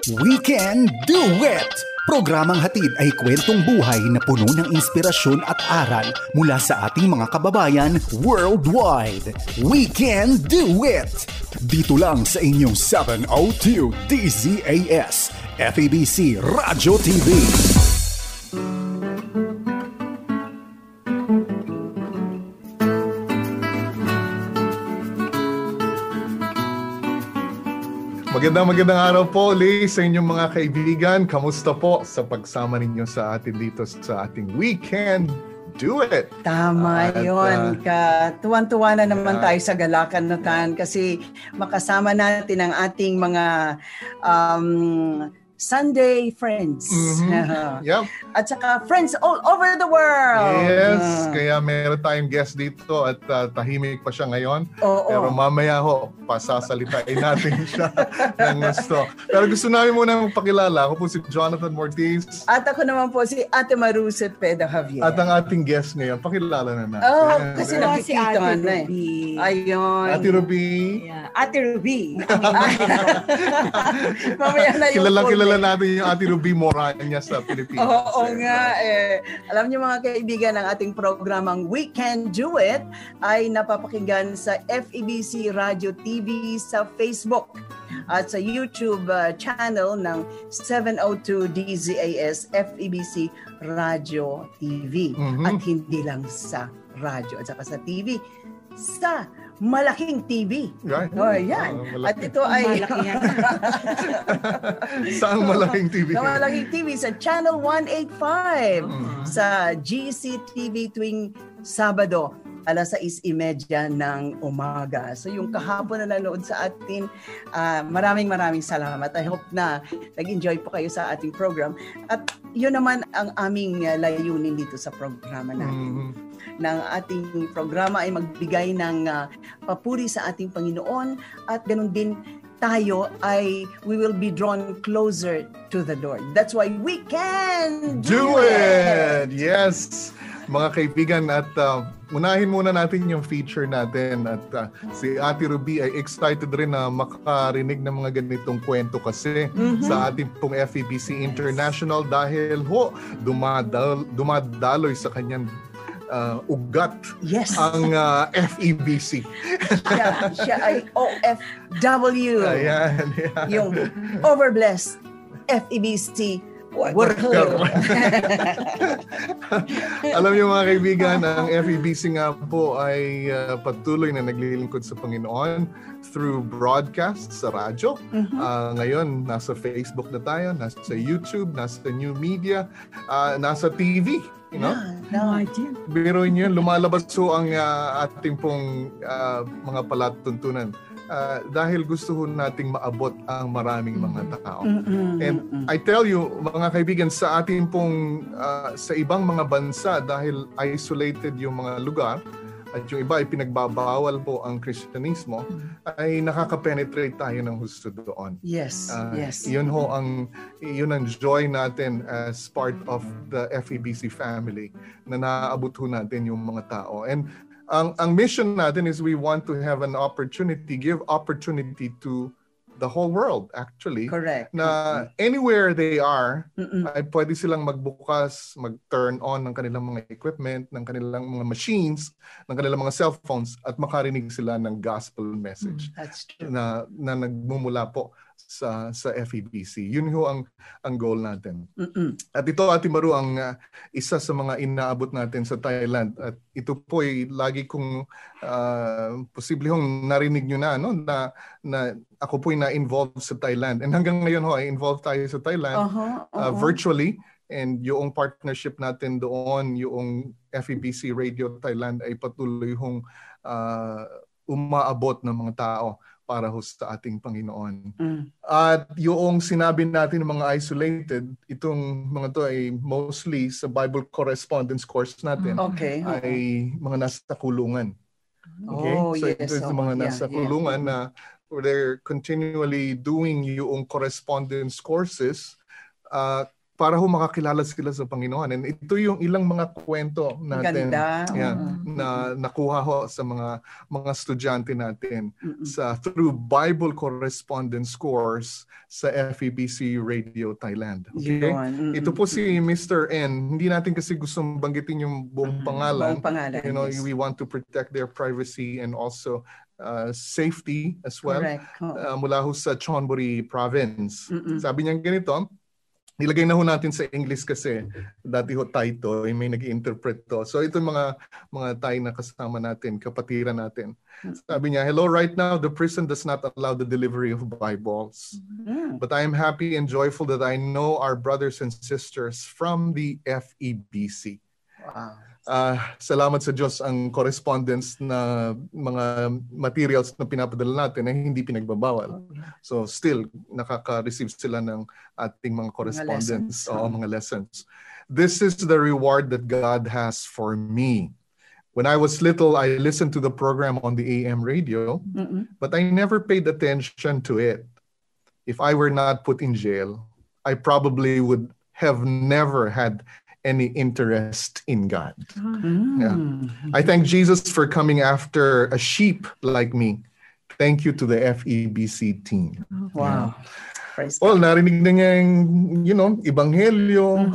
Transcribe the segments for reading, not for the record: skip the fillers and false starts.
We Can Do It! Programang hatid ay kwentong buhay na puno ng inspirasyon at aral mula sa ating mga kababayan worldwide. We Can Do It! Dito lang sa inyong 702 DZAS, FEBC Radio TV. Magandang araw po ulit sa inyong mga kaibigan. Kamusta po sa pagsama ninyo sa atin dito sa ating We Can Do It? Tama yun. Tuwan-tuwa na naman tayo sa Galakan na Tan kasi makasama natin ang ating mga Sunday friends. Yep. At saka friends all over the world. Yes, kaya meron tayong guest dito at tahimik pa siya ngayon. Pero mamaya ho, pasasalitain natin siya ng gusto. Pero gusto namin muna magpakilala. Ako po si Jonathan Mortiz. At ako naman po si Ate Maru Cepeda Javier. At ang ating guest ngayon, pakilala na natin. Kasi nakikita si Ate na eh. Ruby. Ayun. Ate Ruby. Yeah. Ate Ruby. Mamaya na yung Kilala natin yung Ate Ruby Moranya sa Pilipinas. Oo nga eh. Alam niyo mga kaibigan, ang ating programang We Can Do It ay napapakinggan sa FEBC Radio TV sa Facebook at sa YouTube channel ng 702 DZAS FEBC Radio TV. At hindi lang sa radyo at saka sa TV, sa malaking TV. Right. Oh, yan. At ito ay Saan malaking TV? Sa malaking TV sa Channel 185 sa GCTV tuwing Sabado alas 6:30 ng umaga. So yung kahapon na nanood sa atin, maraming salamat. I hope na nag-enjoy po kayo sa ating program. At yun naman ang aming layunin dito sa programa natin. Ng ating programa ay magbigay ng papuri sa ating Panginoon at ganun din tayo ay we will be drawn closer to the Lord. That's why we can do it! Yes! Mga kaibigan, at unahin muna natin yung feature natin at si Ate Ruby ay excited rin na makarinig ng mga ganitong kwento kasi sa ating pong FEBC International dahil dumadaloy sa kanyang ugat ang FEBC. Siya ay OFW. Ayan. Yung overblessed FEBC worker. Alam niyo mga kaibigan, ang FEBC nga po ay patuloy na naglilingkod sa Panginoon through broadcast sa radyo. Ngayon, nasa Facebook na tayo, nasa YouTube, nasa new media, nasa TV. You know? No idea. Biruin niyo, lumalabas so ang ating pong mga palatuntunan dahil gusto nating maabot ang maraming mga tao. And I tell you, mga kaibigan, sa ating pong sa ibang mga bansa dahil isolated yung mga lugar at yung iba ay pinagbabawal po ang Kristyanismo, ay nakaka-penetrate tayo ng husto doon. Yes. Yun ang joy natin as part of the FEBC family na naaabot ho natin yung mga tao. And ang mission natin is we want to have an opportunity, give opportunity to the whole world actually. Correct. Na anywhere they are, ay pwede silang magbukas, mag-turn on ng kanilang mga equipment, ng kanilang mga machines, ng kanilang mga cellphones at makarinig sila ng gospel message. That's true. Na nagmumula po sa FEBC. Yun ho ang goal natin. At ito, Ate Maru, ang isa sa mga inaabot natin sa Thailand. At ito po ay lagi kong posible hong narinig nyo na, no? na ako po ay na-involved sa Thailand. And hanggang ngayon ho, ay involved tayo sa Thailand virtually. And yung partnership natin doon, yung FEBC Radio Thailand ay patuloy hong umaabot ng mga tao para ho sa ating Panginoon. At yung sinabi natin ng mga isolated, itong mga to ay mostly sa Bible correspondence course natin ay mga nasa kulungan. Okay? So ito yung mga nasa kulungan na they're continually doing yung correspondence courses para makakilala sila sa Panginoon. And ito yung ilang mga kwento natin na nakuha ho sa mga estudyante natin through Bible correspondence course sa FEBC Radio Thailand. Okay? Ito po si Mr. N. Hindi natin kasi gustong banggitin yung buong pangalan. You know, we want to protect their privacy and also safety as well. Mula ho sa Chonburi Province. Sabi niya ganito, nilagay na ho natin sa English kasi dati ho Thai to, may nag-i-interpret to. So ito mga Thai na kasama natin, kapatiran natin. Sabi niya, hello, right now the prison does not allow the delivery of Bibles. But I am happy and joyful that I know our brothers and sisters from the FEBC. Wow. Salamat sa Diyos ang correspondence na mga materials na pinapadala natin ay hindi pinagbabawal. So still, nakaka-receive sila ng ating mga correspondence o mga lessons. This is the reward that God has for me. When I was little, I listened to the program on the AM radio, but I never paid attention to it. If I were not put in jail, I probably would have never had any interest in God. Yeah. I thank Jesus for coming after a sheep like me. Thank you to the FEBC team. Wow. Well, narinig na niya yung, ebanghelyo.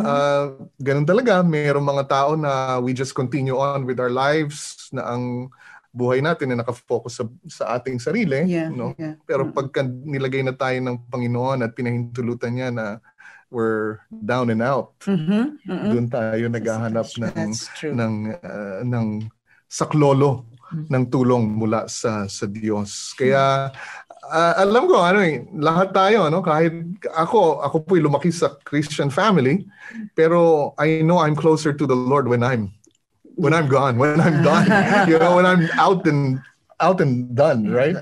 Ganun talaga. Mayroong mga tao na we just continue on with our lives na ang buhay natin na nakafocus sa ating sarili. Pero pagka nilagay na tayo ng Panginoon at pinahintulutan niya na we're down and out. Doon tayo naghahanap ng saklolo ng tulong mula sa Diyos. Kaya alam ko lahat tayo kahit ako po'y lumaki sa Christian family, pero I know I'm closer to the Lord when I'm gone, when I'm done. You know, when I'm out and done, right?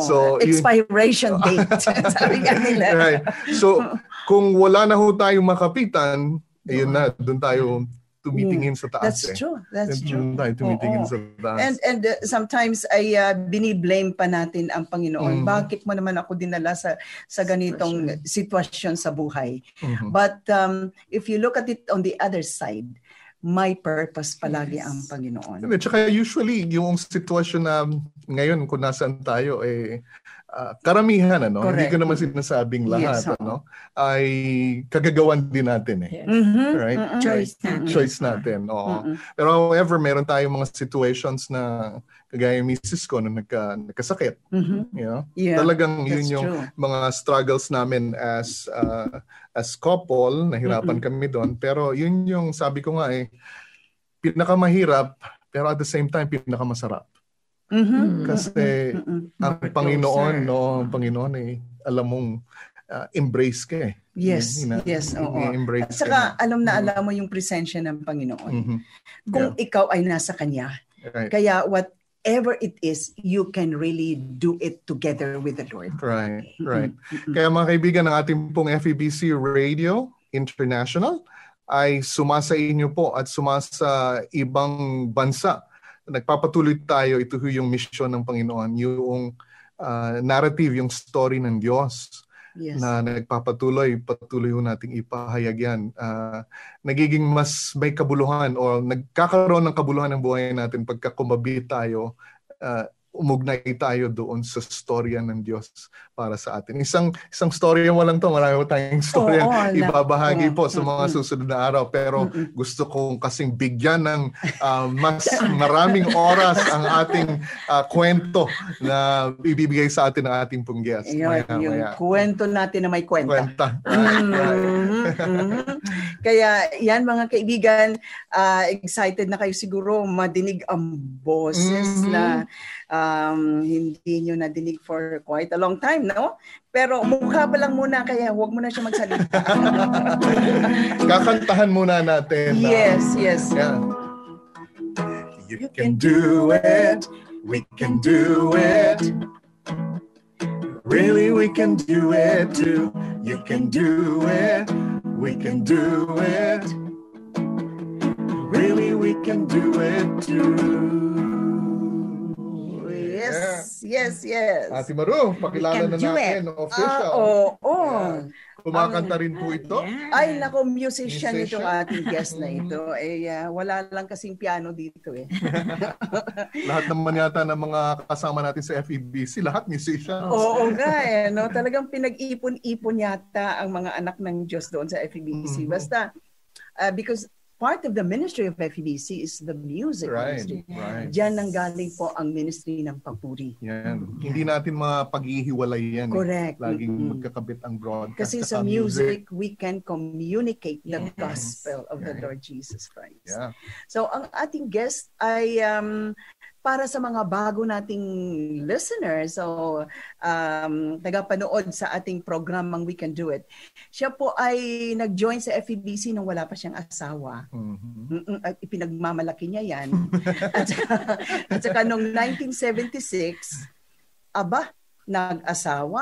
So expiration date. Sabi nga nila. Right. So kung wala na ho tayong makapitan, ayun na, doon tayo tumitingin sa taas. That's true. That's true. Doon tayo tumitingin sa taas. And sometimes ay biniblame pa natin ang Panginoon. Bakit mo naman ako dinala sa ganitong sitwasyon sa buhay? But if you look at it on the other side, may purpose palagi ang Panginoon. At saka usually, yung sitwasyon na ngayon kung nasaan tayo, karamihan, hindi ko naman sinasabing lahat, ay kagagawan din natin. Right? Choice natin. Pero however, meron tayong mga situations na kagaya yung misis ko na nagkasakit. Talagang yun yung mga struggles namin as couple, nahirapan kami doon. Pero yun yung sabi ko nga pinakamahirap, pero at the same time, pinakamasarap. Kasi ang Panginoon, alam mong embrace ka Yes. Embrace at saka alam mo yung presensya ng Panginoon. Kung ikaw ay nasa Kanya. Kaya whatever it is, you can really do it together with the Lord. Right. Kaya mga kaibigan, ng ating pong FEBC Radio International ay sumasa inyo po at sumasa ibang bansa. Nagpapatuloy tayo, ito yung mission ng Panginoon, yung narrative, yung story ng Diyos na patuloy ho nating ipahayag yan. Nagiging mas may kabuluhan o nagkakaroon ng kabuluhan ng buhay natin pagka kumabit tayo, umugnay tayo doon sa storya ng Diyos para sa atin. Isang storya mo lang to, marami tayong storya ibabahagi po sa mga susunod na araw. Pero gusto kong kasing bigyan ng mas maraming oras ang ating kwento na ibibigay sa atin ng ating pong guest. Yung kwento natin na may kwenta. Kaya yan mga kaibigan, excited na kayo siguro madinig ang boses na hindi nyo nadinig for quite a long time, no? Pero mukha pa lang muna, kaya huwag mo na siya magsalita. Kakantahan muna natin. Yes. Yeah. You can do it. We can do it. Really, we can do it too. You can do it. We can do it. Really, we can do it too. Yes. Ate Maru, pakilala na natin official. Kumakanta rin po ito? Ay, nako, musician ito ating guest na ito. Wala lang kasing piano dito eh. Lahat naman yata ng mga kasama natin sa FEBC, lahat musicians. Oo nga eh. No? Talagang pinag-ipon-ipon yata ang mga anak ng Diyos doon sa FEBC. Basta, because part of the ministry of FEBC is the music ministry. Right. Diyan nanggaling po ang ministry ng papuri. Yan. Hindi natin mapaghihiwalay yan. Correct. Laging magkakabit ang broadcast. Kasi sa music, we can communicate the gospel of the Lord Jesus Christ. Yeah. So, ang ating guest ay para sa mga bago nating listeners, so tagapanood sa ating programang We Can Do It. Siya po ay nag-join sa FEBC nung wala pa siyang asawa. At ipinagmamalaki niya yan. at saka nung 1976, nag-asawa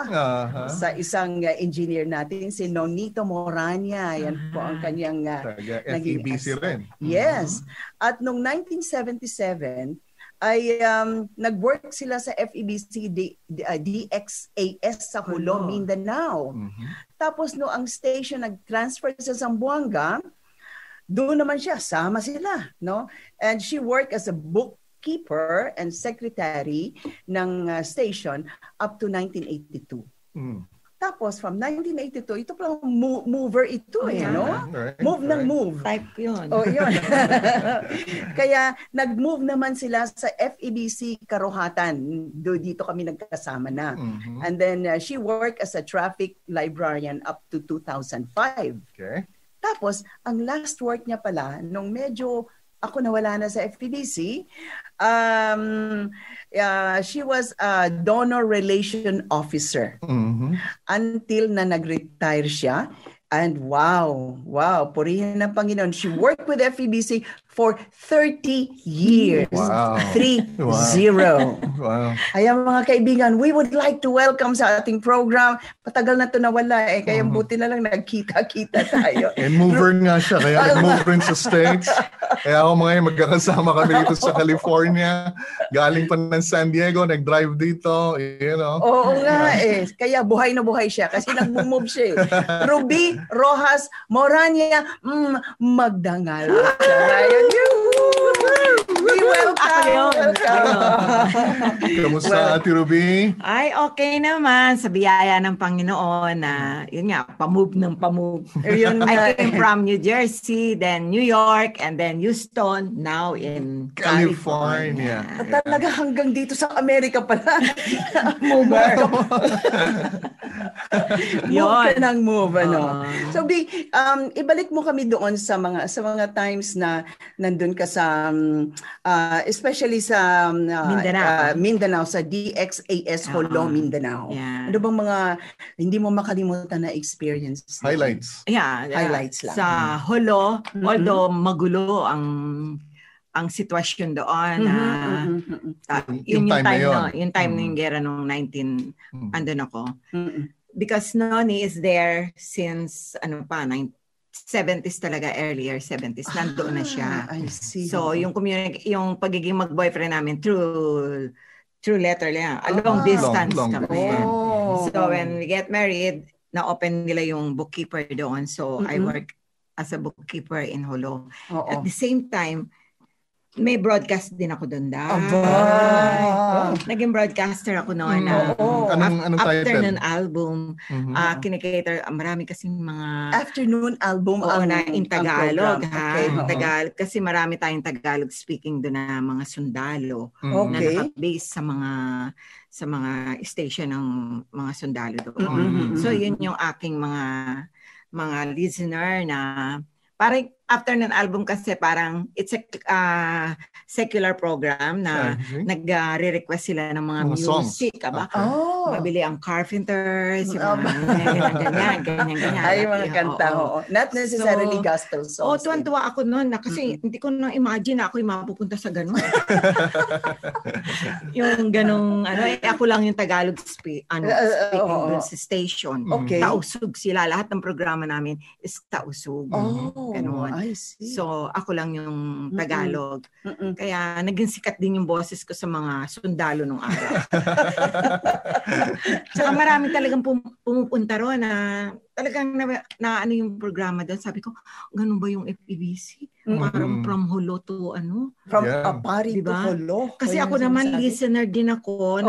sa isang engineer natin, si Nonito Morania. Yan po ang kanyang FEBC rin. Yes. At nung 1977, ay nag-work sila sa FEBC DXAS sa Jolo, Mindanao. Tapos no ang station nag-transfer sa Zamboanga, doon naman siya, sama sila, no? And she worked as a bookkeeper and secretary ng station up to 1982. Tapos from 1982, ito pala mover ito no? Move ng move. Type yun. Oh, yun. Kaya nag-move naman sila sa FEBC Karuhatan. Dito kami nagkasama na. And then she worked as a traffic librarian up to 2005. Okay. Tapos, ang last work niya pala, nung medyo ako nawala na sa FEBC, she was a donor relation officer until na nag-retire siya. And wow, purihin ng Panginoon. She worked with FEBC for 30 years. Wow. 30. Wow. Ayan mga kaibigan, we would like to welcome sa ating program. Patagal na ito nawala kaya buti na lang nagkita-kita tayo. And mover nga siya, kaya nag-move rin sa States. Kaya ako mga magkakasama kami dito sa California. Galing pa ng San Diego, nag-drive dito. You know. Oo nga kaya buhay na buhay siya kasi nag-move siya Ruby Rojas Morania Magdangal. We welcome. Kamusta, Ate Ruby? Ay, okay naman. Sa biyaya ng Panginoon na, yun nga, pamove ng pamove. I came from New Jersey, then New York, and then Houston, now in California. At talaga hanggang dito sa Amerika pala. Mover. Move ka ng move, ano. So, ibalik mo kami doon sa mga times na nandun ka sa especially sa Mindanao sa DXAS Jolo, Mindanao. Yeah. Ano bang mga hindi mo makalimutan na experience? Highlights. Yeah, highlights lang. Sa Jolo, although magulo ang sitwasyon doon yung time na yung gera nung andun ako. Because Noni is there since 70s talaga, earlier 70s, nandoon na siya. I see. So, yung pagiging mag-boyfriend namin through letter lang. Long distance kami. So, when we get married, na-open nila yung bookkeeper doon. So, I work as a bookkeeper in Jolo. At the same time, may broadcast din ako doon Naging broadcaster ako noon. Anong afternoon album. Kinikater, marami kasing mga... Afternoon album in Tagalog. Tagalog. Kasi marami tayong Tagalog speaking doon na mga sundalo. Na nakabase sa mga station ng mga sundalo doon. So, yun yung aking mga listener na... Parang afternoon album kasi parang it's a secular program na nagre-request sila ng mga music. Mabili ang Carpenters, yung mga ganyan. Ay, mga kanta. Not necessarily gospel songs. Tuwan-tuwa ako noon kasi hindi ko na imagine na ako yung mapupunta sa ganun. Yung ganung, ako lang yung Tagalog speaking doon sa station. Tausug sila. Lahat ng programa namin is tausug. Ganun. I see. So, ako lang yung Tagalog. Kaya naging sikat din yung boses ko sa mga sundalo nung araw. Tsaka marami talagang pumupunta ron na talagang na ano yung programa doon. Sabi ko, ganun ba yung FEBC? Parang from Hulo to ano? From Apari to Hulo. Kasi ako naman listener din ako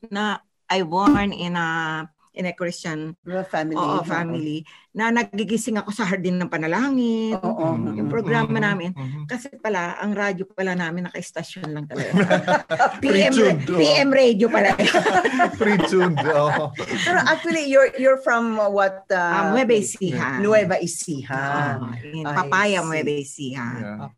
na I born in a Christian family na nagigising ako sa Hardin ng Panalangin. Yung programa namin. Kasi pala, ang radyo pala namin naka-stasyon lang talaga. PM radio pala. Pre-tuned. Pero actually, you're from what? Nueva Ecija. Nueva Ecija. Papaya, Nueva Ecija.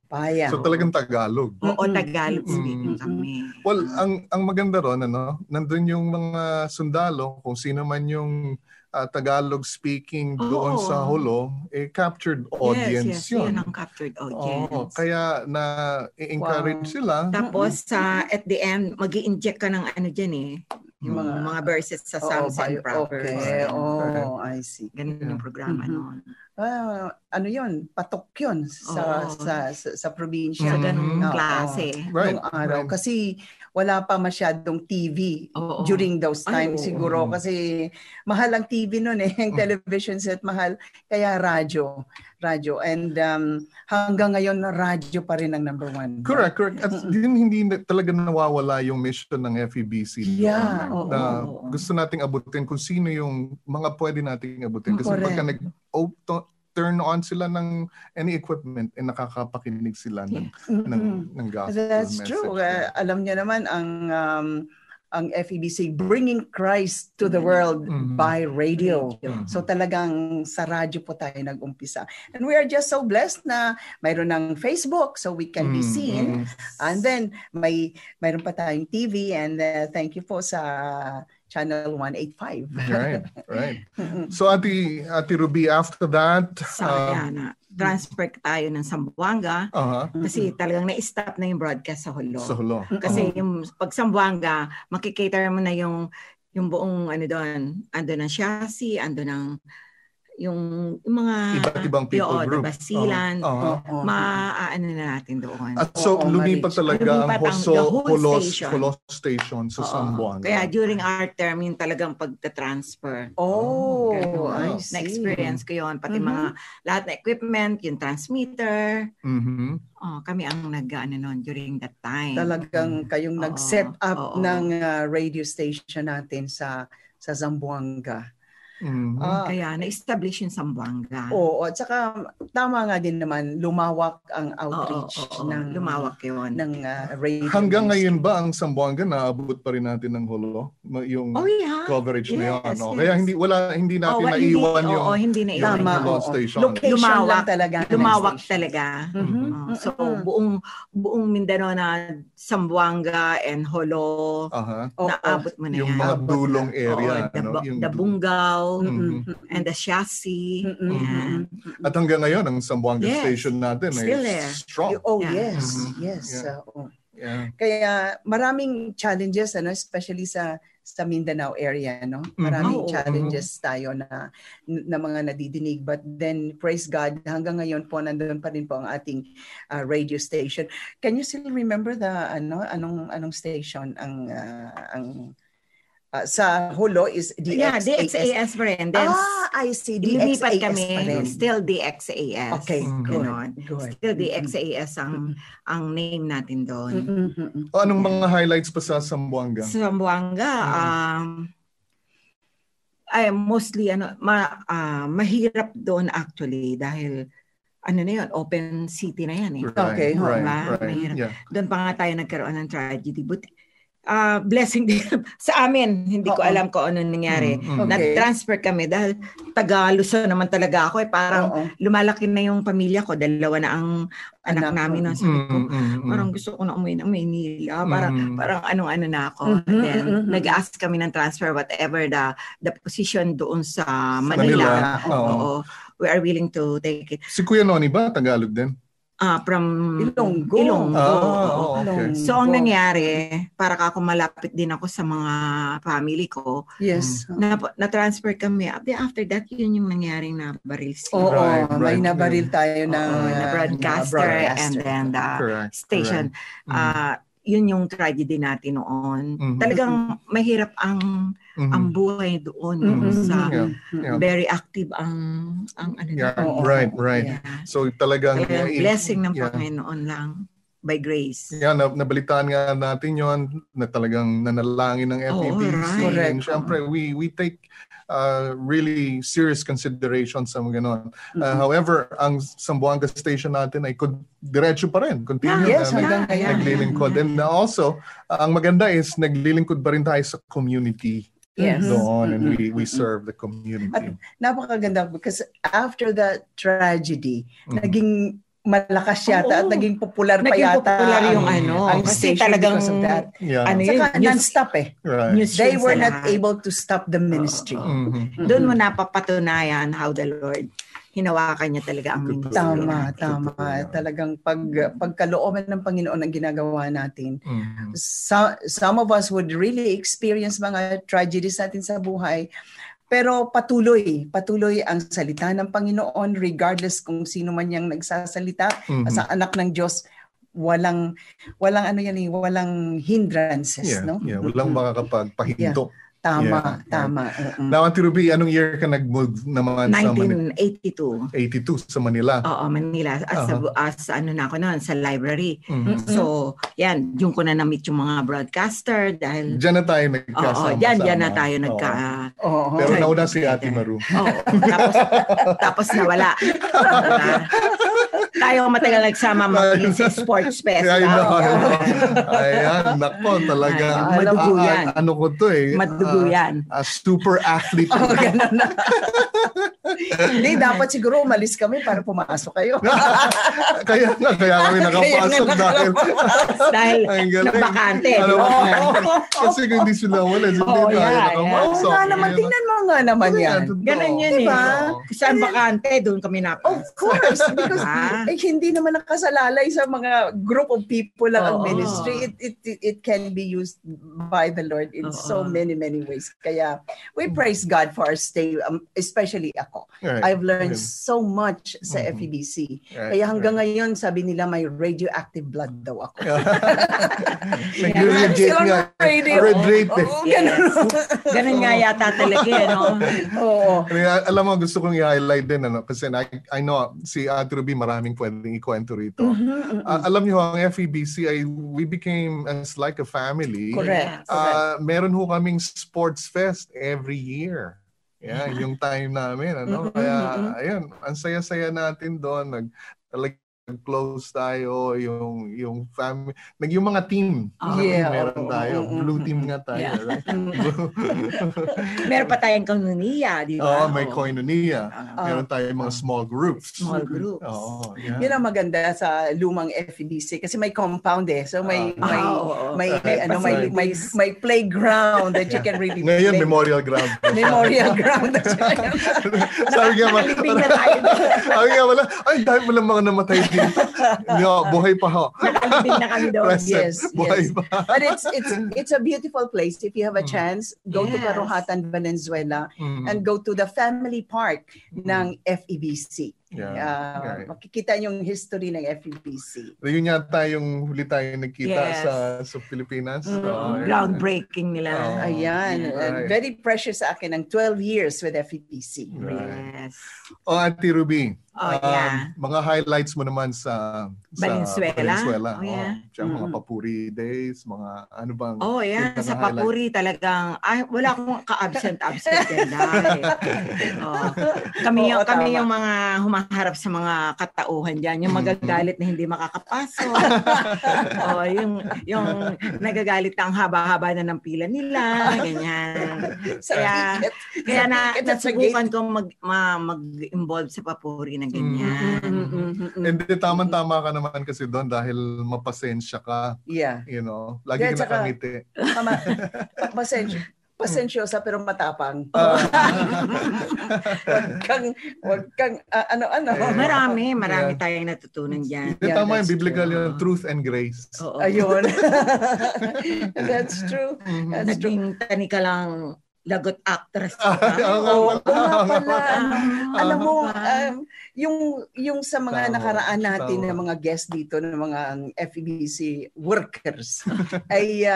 Papaya. So talagang Tagalog. Oo, Tagalog speaking kami. Well, ang maganda ron, nandun yung mga sundalo, kung sino man yung Tagalog speaking doon sa Hulo, captured audience yun. Yun ang captured audience. Kaya na-encourage sila. Tapos at the end, mag-i-inject ka ng ano dyan yung mga verses sa Psalms and Proverbs. Okay. I see. Ganun yung programa noon. Ano yun? Patok yun sa probinsya. Sa ganung klase. Nung araw. Kasi wala pa masyadong TV during those times siguro. Kasi mahal ang TV noon yung television set mahal. Kaya radyo. And hanggang ngayon, radyo pa rin ang number one. Correct. At hindi talaga nawawala yung mission ng FEBC. Yeah. Gusto nating abutin kung sino yung mga pwede nating abutin. Kasi pagka turn on sila ng any equipment, nakakapakinig sila ng gospel That's message. True. Alam niyo naman, ang FEBC, bringing Christ to the world by radio. So talagang sa radyo po tayo nag-umpisa. And we are just so blessed na mayroon ng Facebook so we can be seen. And then mayroon pa tayong TV, and thank you po sa Channel 185. Right. So Ate Ruby, after that, transfer tayo ng Zamboanga kasi talagang na-stop na yung broadcast sa Hulo. Kasi yung pag Zamboanga, makikater mo na yung buong ano doon, ando ng chassis, ando ng yung mga iba't ibang people group. Basilan, maaano na natin doon. At so lumipat talaga ang Hulo Station sa Zamboanga. Kaya during our term, yung talagang pagta-transfer. I see. Na-experience ko yun. Pati mga lahat na equipment, yung transmitter. Kami ang nag-ano noon during that time. Talagang kayong nag-set up ng radio station natin sa Zamboanga. Kaya na-establish yung Zamboanga. At saka tama nga din naman, lumawak ang outreach ng radio. Hanggang ngayon ba ang Zamboanga naabot pa rin natin ng Hulo? Yung coverage na yun. Kaya hindi natin naiwan yung Hulo Station. Location lang talaga. Lumawak talaga. So buong Mindanao na Zamboanga and Hulo, naabot mo na yan. Yung mga dulong area. Dabungaw, and the chassis. At hanggang ngayon, ang Zamboanga Station natin ay strong. Yes. Kaya maraming challenges, especially sa Mindanao area, Maraming challenges tayo na mga nadidinig, but then praise God, hanggang ngayon po nandoon pa rin po ang ating radio station. Can you still remember the anong station ang sa Hulo is DXAS. DXAS pa rin. I see. DXAS kami, pa rin. Still DXAS. Okay, good. Still DXAS ang name natin doon. Anong mga highlights pa sa Zamboanga? Sa Zamboanga, mostly mahirap doon actually dahil na yun, open city na yan . Right. Mahirap. Yeah. Doon pa nga tayo nagkaroon ng tragedy. But blessing din sa amin. Hindi ko alam kung ano nangyari. Na-transfer kami dahil taga-Luzon naman talaga ako. Parang lumalaki na yung pamilya ko. 2 na ang anak namin. Sabi ko, parang gusto ko na umuwi ng Maynila. Parang anong-ano na ako. Then, nag-ask kami ng transfer, whatever the position doon sa Manila. We are willing to take it. Si Kuya Noni ba? Tagalog din? from Ilonggo. Okay. So, ang nangyari, para ako malapit din ako sa mga family ko. Yes. Na-transfer kami. After that, yun yung nangyaring nabaril siya. Oo, may nabaril tayo na broadcaster and then the station. Yun yung tragedy natin noon. Talagang mahirap ang buhay doon sa very active ang right. Yeah. So talagang blessing ng Panginoon lang by grace. Yeah, nabalitaan nga natin yon na talagang nanalangin ng FEBC. And syempre we take really serious consideration sa mga ganon. However, ang Zamboanga station natin ay diretso pa rin. Continue naglilingkod. And also, ang maganda is naglilingkod pa rin tayo sa community. Yes. Doon, and we serve the community. At napakaganda because after the tragedy, naging malakas yata at naging popular pa yata. Naging popular yung ang station talagang, because of that. Saka non-stop Right. They were not able to stop the ministry. Doon mo napapatunayan how the Lord hinawakan niya talaga ang ministry. Tama. Talagang pagkalooban ng Panginoon ang ginagawa natin. Some of us would really experience mga tragedies natin sa buhay. Pero patuloy ang salita ng Panginoon regardless kung sino man yang nagsasalita. Sa anak ng Diyos, walang walang hindrances, no? Yeah, walang makakapagpahinto. Tama. Now, Auntie Ruby, anong year ka nag-move naman sa Manila? 1982. 82 sa Manila. Oo, Manila. As ano na ako noon, sa library. So, yan, yung ko na na-meet yung mga broadcaster dahil... Diyan na tayo nagkasama. Diyan na tayo Pero nauna si Ate Maru. Tapos nawala. Tayo matagal nagsama sa Sports Fest. Ayan, nako, talaga. Madugo yan. Ano ko to Madugo yan. A super athlete. Ganun na. Hindi, dapat siguro umalis kami para pumasok kayo. kaya kami nakapasok dahil nabakante. Kasi kung hindi sila wala, hindi tayo nakapasok. Tingnan mo nga naman yan. Ganun yan Saan bakante, doon kami napasok. Of course, because hindi naman nakasalalay sa mga group of people lang ang ministry. It can be used by the Lord in so many ways. Kaya we praise God for our stay, especially ako. I've learned so much sa FEBC. Kaya hanggang ngayon, sabi nila may radioactive blood daw ako. Nag-radiate nga. Radiate. Ganun nga yata talaga, no? Oo. Alam mo, gusto kong i-highlight din, kasi I know si Ate Ruby maraming pwedeng ikwento rito. Alam niyo, ang FEBC, we became as like a family. Correct. Meron ho kaming sports fest every year. Yeah, yung time namin, Kaya, ayun, ang saya-saya natin doon. Nag-close tayo, yung family, yung mga team. Meron tayo. Blue team nga tayo, right? Meron pa tayong koinonia, di ba? May koinonia. Meron tayong mga small groups. Yun ang maganda sa lumang FEBC kasi may compound So may playground that you can really Ngayon, memorial ground. Memorial ground. Sabi nga wala, dahil mo lang mga namatay dito. Buhay pa ho. Nakalibing na kami doon. Yes. Pa. But it's a beautiful place. If you have a chance, go to Karuhatan, Valenzuela, and go to the family park ng FEBC. Makikita yung history ng FEBC. Yun yata yung huli tayo nagkita sa Pilipinas. Groundbreaking nila. Ayan. Very precious sa akin ang 12 years with FEBC. Yes. Auntie Ruby, yeah. Mga highlights mo naman sa Valenzuela. Mga Papuri days, mga ano bang... Sa Papuri talagang, wala akong ka-absent yan dahil. Kami yung mga humaharap sa mga katauhan dyan, yung magagalit na hindi makakapasok. Yung nagagalit na ang haba-haba na ng pila nila, ganyan. Kaya nasubukan kong mag-involve sa Papuri na ganyan. And tama-tama ka naman kasi doon dahil mapasensya ka. Yeah. Lagi ka nakangiti. Pasensya. pasensyosa pero matapang. Wag kang ano-ano. Marami tayong natutunan diyan. Tama yung biblical yung truth and grace. Ayun. That's true. Naging tani ka lang lagot actress. Alam mo, yung sa mga nakaraan natin na mga guest dito, ng mga FEBC workers, ay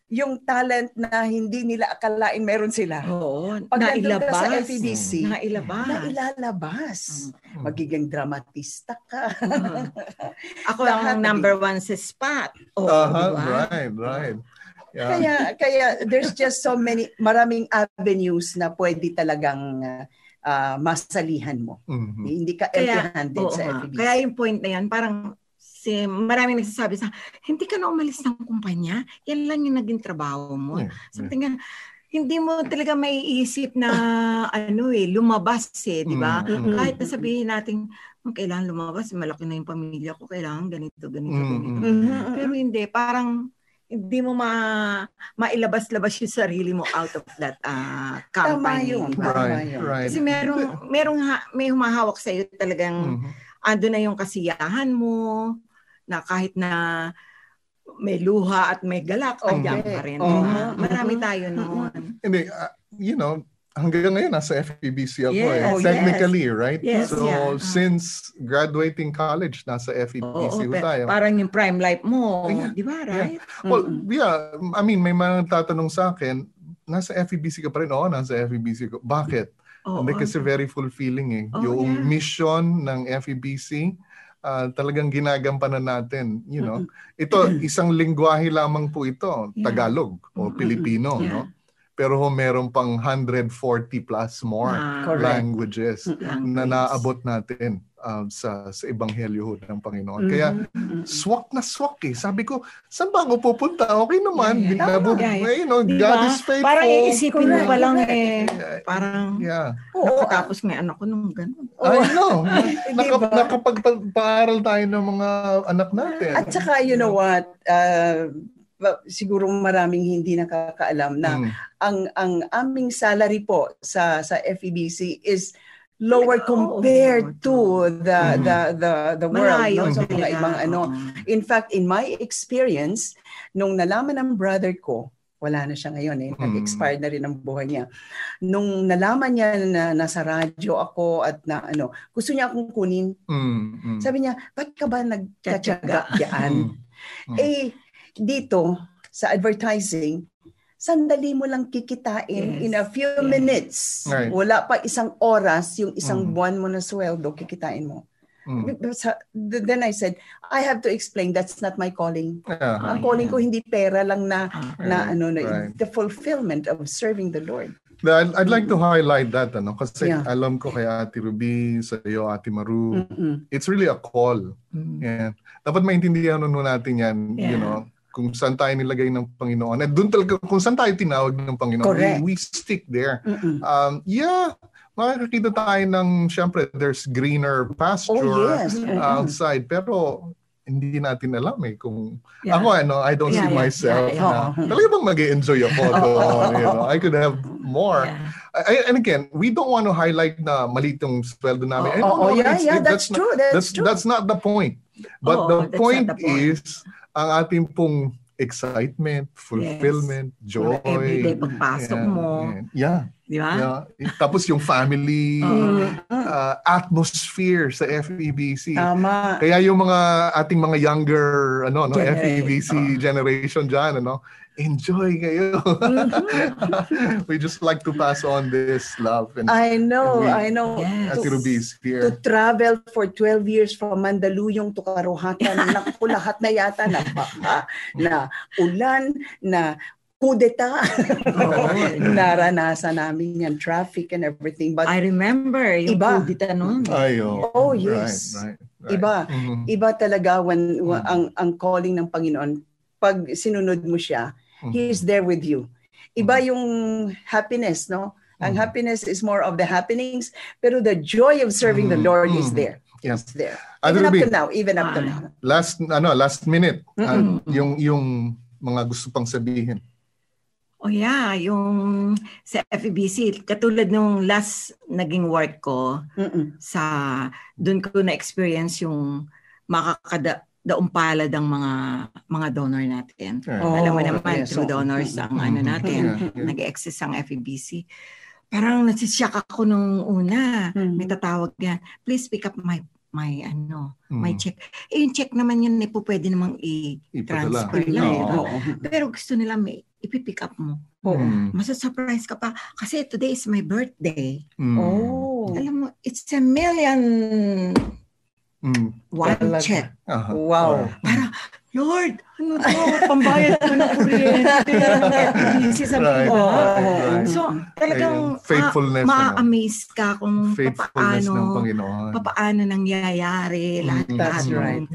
yung talent na hindi nila akalain meron sila. Oo. Pag nailabas. Sa FEBC, nailalabas. Magiging dramatista ka. Ako ang number 1 sa spot. Right. Yeah. Kaya there's just maraming avenues na pwede talagang masalihan mo. Hindi ka empty-handed sa FEBC. Kaya yung point na yan, parang maraming nagsasabi sa, hindi ka na umalis ng kumpanya, yan lang yung naging trabaho mo. Something hindi mo talaga maiisip na lumabas di ba? Kahit nasabihin natin, kailangan lumabas, malaki na yung pamilya ko, kailangan ganito. Pero hindi, parang hindi mo mailabas-labas yung sarili mo out of that company. Tama yun. Right. Kasi may humahawak sa iyo talagang ando na yung kasiyahan mo, na kahit na may luha at may galak, andyan pa rin. Marami tayo noon. Hindi, hanggang ngayon nasa FEBC ako technically, right? Yes, since graduating college, nasa FEBC tayo. Parang yung prime life mo, di ba, right? Well, I mean, may mga tatanong sa akin, nasa FEBC ka pa rin? Oo, nasa FEBC ko. Bakit? Hindi kasi very fulfilling yung mission ng FEBC, talagang ginagampanan natin, Ito, isang lingwahe lamang po ito, Tagalog o Pilipino, no? Pero meron pang 140 plus more languages na naabot natin sa ebanghelyo ng Panginoon. Kaya swak na swak Sabi ko, saan ba ako pupunta? Okay naman. God is faithful. Parang iisipin mo pa lang parang tapos may anak ko nung gano'n. I know. Nakapagpaaral tayo ng mga anak natin. At saka, you know what? Siguro maraming hindi nakakaalam na ang aming salary po sa FEBC is lower compared to the world, sa mga ibang In fact, in my experience, nung nalaman ng brother ko, wala na siya ngayon nag-expired na rin ang buhay niya. Nung nalaman niya na nasa radyo ako at gusto niya akong kunin. Sabi niya, ba't ka ba nagtatyaga diyan? Dito, sa advertising, sandali mo lang kikitain in a few minutes. Right. Wala pa isang oras, yung isang buwan mo na sweldo, kikitain mo. Then I said, I have to explain, that's not my calling. Ang calling ko hindi pera lang the fulfillment of serving the Lord. I'd like to highlight that, kasi alam ko kay Ate Ruby, sa iyo, Ate Maru, it's really a call. Dapat maintindihan natin yan, kung saan tayo nilagay ng Panginoon. At doon talaga, kung saan tayo tinawag ng Panginoon, we stick there. Makakakita tayo ng, syempre, there's greener pasture outside. Pero, hindi natin alam kung ako, I don't see myself na talaga bang mag-i-enjoy ako doon. I could have more. And again, we don't want to highlight na maliit yung sweldo namin. That's true. That's not the point. But the point is, ang ating pong excitement, fulfillment, joy. Everyday pagpasok mo. Di ba? Tapos yung family atmosphere sa FEBC. Tama. Kaya yung ating mga younger FEBC generation dyan, enjoy kayo. We just like to pass on this love. And I know. Ate Ruby is here. To travel for 12 years from Mandaluyong to Karuhatan, naku, lahat na yata na baka, na ulan, na kudeta. Naranasan namin yan, traffic and everything. But I remember yung kudeta noon. Oh, yes. Right. Iba. Iba talaga when ang calling ng Panginoon, pag sinunod mo siya, He is there with you. Iba yung happiness, no? Ang happiness is more of the happenings, pero the joy of serving the Lord is there. Yeah. It's there. Even up to now. Last minute, yung mga gusto pang sabihin. Oh yeah, yung sa FEBC, katulad nung last naging work ko, doon ko na-experience yung makakadaumpalad ang mga donor natin. Alam mo naman, true donors ang natin, nag-exist ang FEBC. Parang nasisyak ako nung una, may tatawag yan, please pick up my check. Yung check naman yun, pwede namang i-transfer lang. Pero gusto nila ipipick up mo. Masa-surprise ka pa. Kasi today is my birthday. Alam mo, it's $1 million one check. Wow. Para, Lord, ano to? Pambayad ko na kuryente. So, talagang ma-amaze ka kung papaano nangyayari lahat. That's right.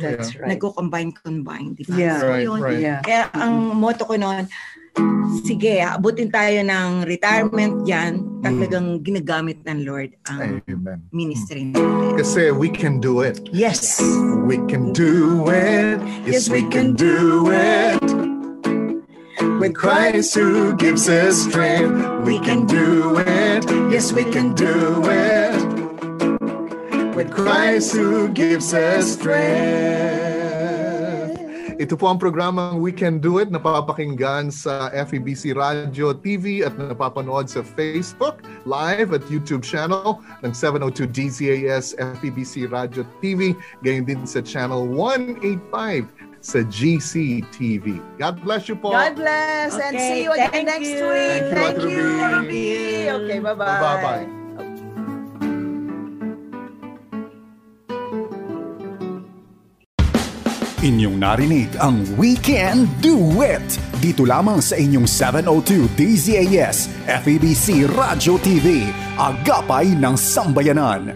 Nagko-combine. Diba? Yeah. So, yun. Kaya ang motto ko noon, sige, abutin tayo ng retirement dyan. Talagang ginagamit ng Lord ang ministry natin. Kasi we can do it. Yes. We can do it. Yes, we can do it. With Christ who gives us strength, we can do it. Yes, we can do it. With Christ who gives us strength. Ito po ang programang We Can Do It, napapakinggan sa FEBC Radio TV at napapanood sa Facebook, live at YouTube channel ng 702 DZAS FEBC Radio TV, gayon din sa channel 185 sa GCTV. God bless you po. God bless, and see you again next week. Thank you, Ruby. Okay, bye-bye. Bye-bye. Inyong narinig ang We Can Do It dito lamang sa inyong 702 DZAS FEBC Radio TV, agapay ng sambayanan.